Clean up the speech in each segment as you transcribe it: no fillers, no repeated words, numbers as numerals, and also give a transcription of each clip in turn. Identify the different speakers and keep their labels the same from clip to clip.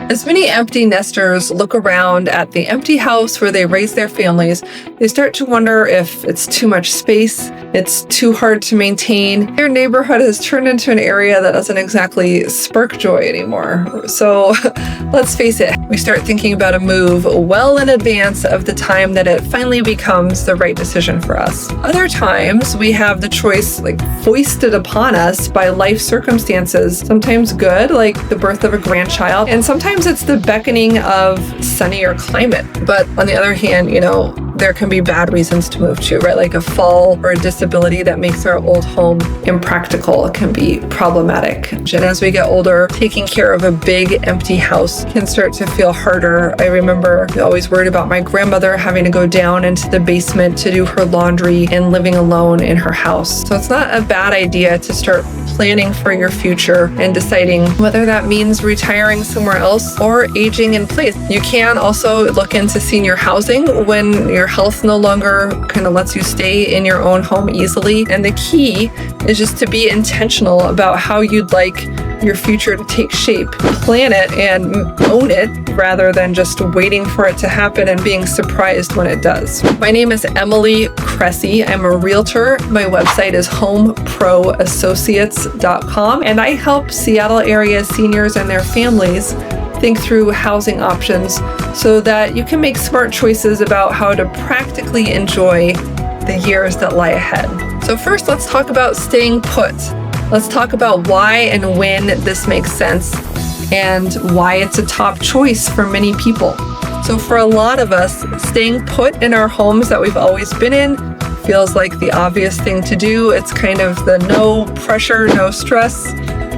Speaker 1: As many empty nesters look around at the empty house where they raise their families, they start to wonder if it's too much space, it's too hard to maintain. Their neighborhood has turned into an area that doesn't exactly spark joy anymore. So let's face it, we start thinking about a move well in advance of the time that it finally becomes the right decision for us. Other times we have the choice foisted upon us by life circumstances, sometimes good, like the birth of a grandchild, and sometimes it's the beckoning of sunnier climate. But on the other hand, there can be bad reasons to move too, right? Like a fall or a disability that makes our old home impractical can be problematic. And as we get older, taking care of a big empty house can start to feel harder. I remember always worried about my grandmother having to go down into the basement to do her laundry and living alone in her house. So it's not a bad idea to start planning for your future and deciding whether that means retiring somewhere else or aging in place. You can also look into senior housing when your health no longer kind of lets you stay in your own home easily. And the key is just to be intentional about how you'd like your future to take shape. Plan it and own it rather than just waiting for it to happen and being surprised when it does. My name is Emily Cressey. I'm a realtor. My website is homeproassociates.com, and I help Seattle area seniors and their families think through housing options so that you can make smart choices about how to practically enjoy the years that lie ahead. So first, let's talk about staying put. Let's talk about why and when this makes sense and why it's a top choice for many people. So for a lot of us, staying put in our homes that we've always been in feels like the obvious thing to do. It's kind of the no pressure, no stress,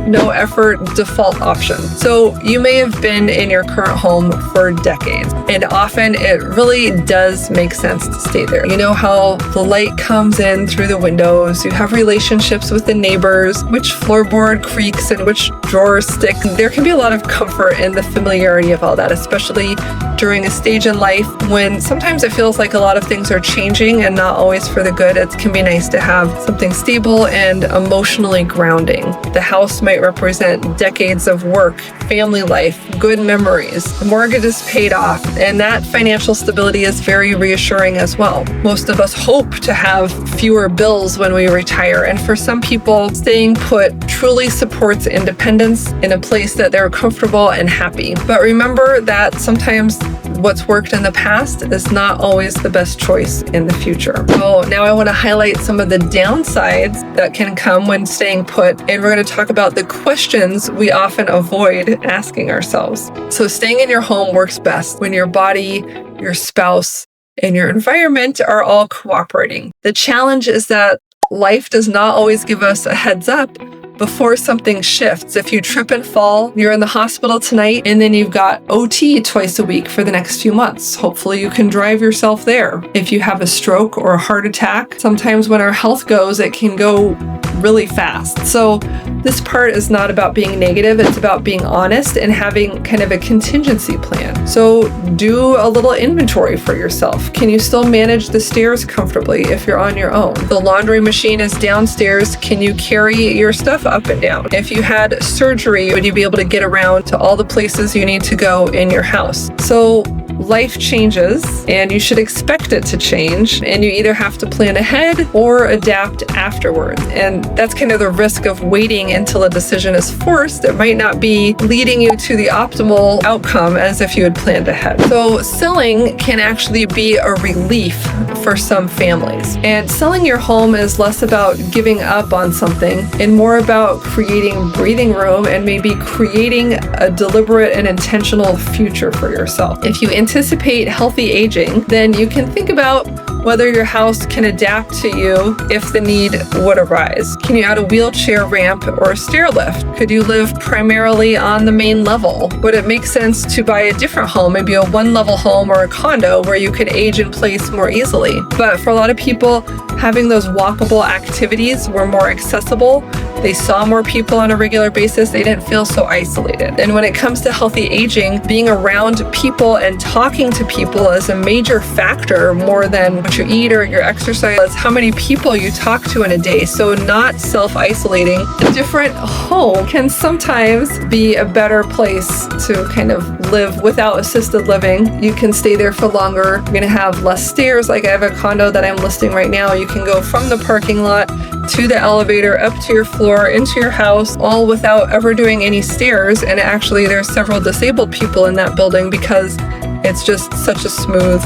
Speaker 1: no effort default option. So you may have been in your current home for decades, and often it really does make sense to stay there. You know how the light comes in through the windows, you have relationships with the neighbors, which floorboard creaks and which drawers stick. There can be a lot of comfort in the familiarity of all that, especially during a stage in life when sometimes it feels like a lot of things are changing and not always for the good. It can be nice to have something stable and emotionally grounding. The house might represent decades of work, family life, good memories. The mortgage is paid off, and that financial stability is very reassuring as well. Most of us hope to have fewer bills when we retire, and for some people, staying put truly supports independence in a place that they're comfortable and happy. But remember that sometimes what's worked in the past is not always the best choice in the future. So now I want to highlight some of the downsides that can come when staying put, and we're going to talk about the questions we often avoid asking ourselves. So staying in your home works best when your body, your spouse, and your environment are all cooperating. The challenge is that life does not always give us a heads up before something shifts. If you trip and fall, you're in the hospital tonight, and then you've got OT twice a week for the next few months. Hopefully you can drive yourself there. If you have a stroke or a heart attack, sometimes when our health goes, it can go really fast. So this part is not about being negative, it's about being honest and having kind of a contingency plan. So do a little inventory for yourself. Can you still manage the stairs comfortably if you're on your own? The laundry machine is downstairs. Can you carry your stuff up and down? If you had surgery, would you be able to get around to all the places you need to go in your house? So life changes, and you should expect it to change, and you either have to plan ahead or adapt afterward. And that's kind of the risk of waiting until a decision is forced. It might not be leading you to the optimal outcome as if you had planned ahead. So selling can actually be a relief for some families. And selling your home is less about giving up on something and more about creating breathing room and maybe creating a deliberate and intentional future for yourself. If you anticipate healthy aging, then you can think about whether your house can adapt to you if the need would arise. Can you add a wheelchair ramp or a stair lift? Could you live primarily on the main level? Would it make sense to buy a different home, maybe a one-level home or a condo where you could age in place more easily? But for a lot of people, having those walkable activities were more accessible They saw more people on a regular basis. They didn't feel so isolated. And when it comes to healthy aging, being around people and talking to people is a major factor more than what you eat or your exercise. It's how many people you talk to in a day. So not self-isolating. A different home can sometimes be a better place to kind of live without assisted living. You can stay there for longer. You're going to have less stairs. Like I have a condo that I'm listing right now. You can go from the parking lot to the elevator, up to your floor, into your house, all without ever doing any stairs. And actually there's several disabled people in that building because it's just such a smooth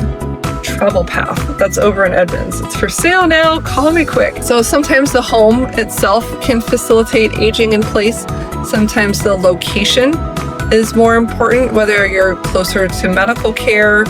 Speaker 1: travel path. That's over in Edmonds. It's for sale now. Call me quick. So sometimes the home itself can facilitate aging in place. Sometimes the location is more important, whether you're closer to medical care,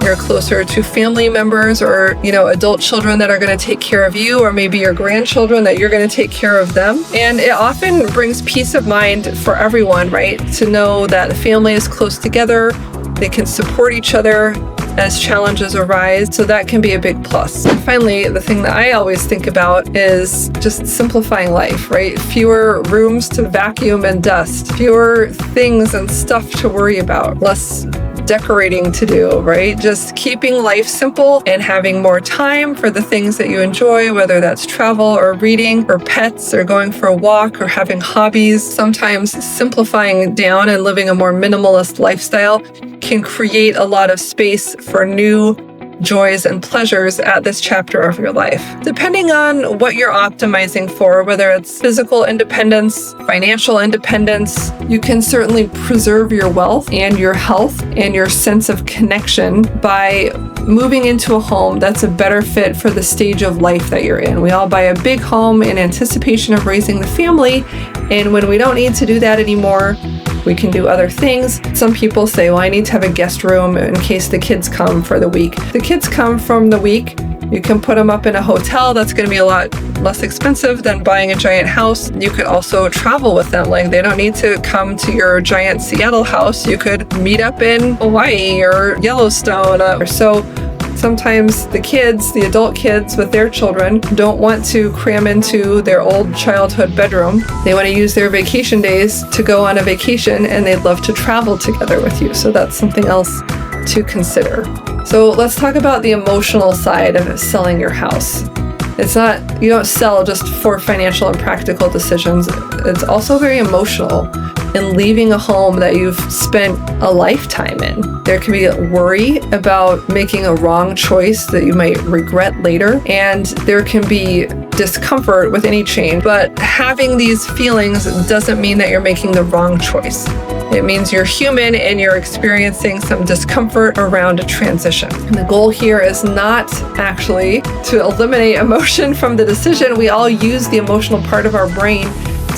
Speaker 1: you're closer to family members or, adult children that are going to take care of you, or maybe your grandchildren that you're going to take care of them. And it often brings peace of mind for everyone, right? To know that the family is close together, they can support each other as challenges arise. So that can be a big plus. And finally, the thing that I always think about is just simplifying life, right? Fewer rooms to vacuum and dust, fewer things and stuff to worry about, less decorating to do, right? Just keeping life simple and having more time for the things that you enjoy, whether that's travel or reading or pets or going for a walk or having hobbies. Sometimes simplifying down and living a more minimalist lifestyle can create a lot of space for new joys and pleasures at this chapter of your life. Depending on what you're optimizing for, whether it's physical independence, financial independence, you can certainly preserve your wealth and your health and your sense of connection by moving into a home that's a better fit for the stage of life that you're in. We all buy a big home in anticipation of raising the family, and when we don't need to do that anymore, we can do other things. Some people say, well, I need to have a guest room in case the kids come for the week. The kids come from the week, you can put them up in a hotel. That's going to be a lot less expensive than buying a giant house. You could also travel with them. Like they don't need to come to your giant Seattle house. You could meet up in Hawaii or Yellowstone. So sometimes the adult kids with their children don't want to cram into their old childhood bedroom. They want to use their vacation days to go on a vacation, and they'd love to travel together with you. So that's something else to consider. So let's talk about the emotional side of selling your house. You don't sell just for financial and practical decisions. It's also very emotional in leaving a home that you've spent a lifetime in. There can be a worry about making a wrong choice that you might regret later, and there can be discomfort with any change. But having these feelings doesn't mean that you're making the wrong choice. It means you're human and you're experiencing some discomfort around a transition. And the goal here is not actually to eliminate emotion from the decision. We all use the emotional part of our brain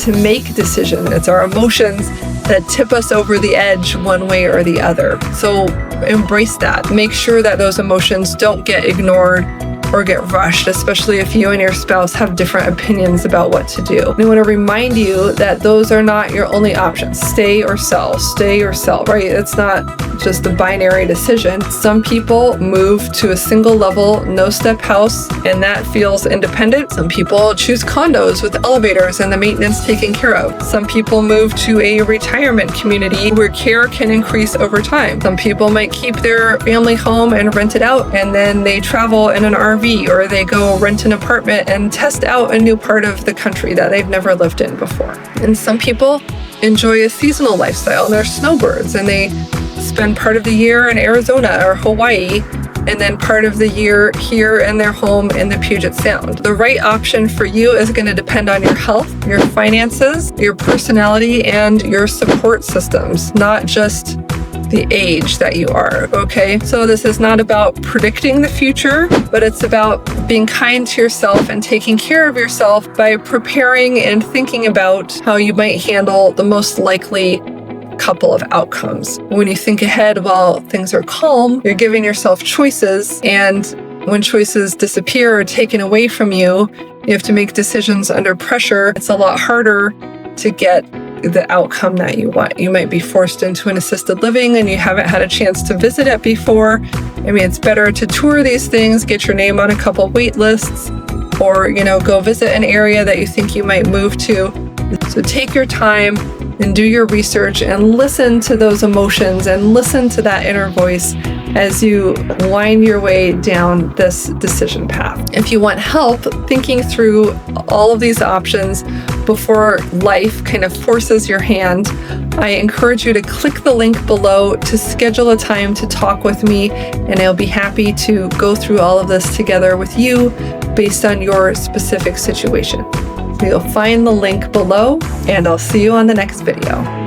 Speaker 1: to make decisions. It's our emotions that tip us over the edge one way or the other. So embrace that. Make sure that those emotions don't get ignored or get rushed, especially if you and your spouse have different opinions about what to do. And I want to remind you that those are not your only options. Stay or sell, right? It's not just a binary decision. Some people move to a single level, no-step house, and that feels independent. Some people choose condos with elevators and the maintenance taken care of. Some people move to a retirement community where care can increase over time. Some people might keep their family home and rent it out, and then they travel in an RV, or they go rent an apartment and test out a new part of the country that they've never lived in before. And some people enjoy a seasonal lifestyle. They're snowbirds and they spend part of the year in Arizona or Hawaii, and then part of the year here in their home in the Puget Sound. The right option for you is going to depend on your health, your finances, your personality, and your support systems, not just the age that you are, okay? So this is not about predicting the future, but it's about being kind to yourself and taking care of yourself by preparing and thinking about how you might handle the most likely couple of outcomes. When you think ahead while things are calm, you're giving yourself choices, and when choices disappear or taken away from you, you have to make decisions under pressure. It's a lot harder to get the outcome that you want. You might be forced into an assisted living and you haven't had a chance to visit it before. I mean, it's better to tour these things, get your name on a couple wait lists, or, go visit an area that you think you might move to So take your time and do your research and listen to those emotions and listen to that inner voice as you wind your way down this decision path. If you want help thinking through all of these options before life kind of forces your hand, I encourage you to click the link below to schedule a time to talk with me, and I'll be happy to go through all of this together with you based on your specific situation. You'll find the link below, and I'll see you on the next video.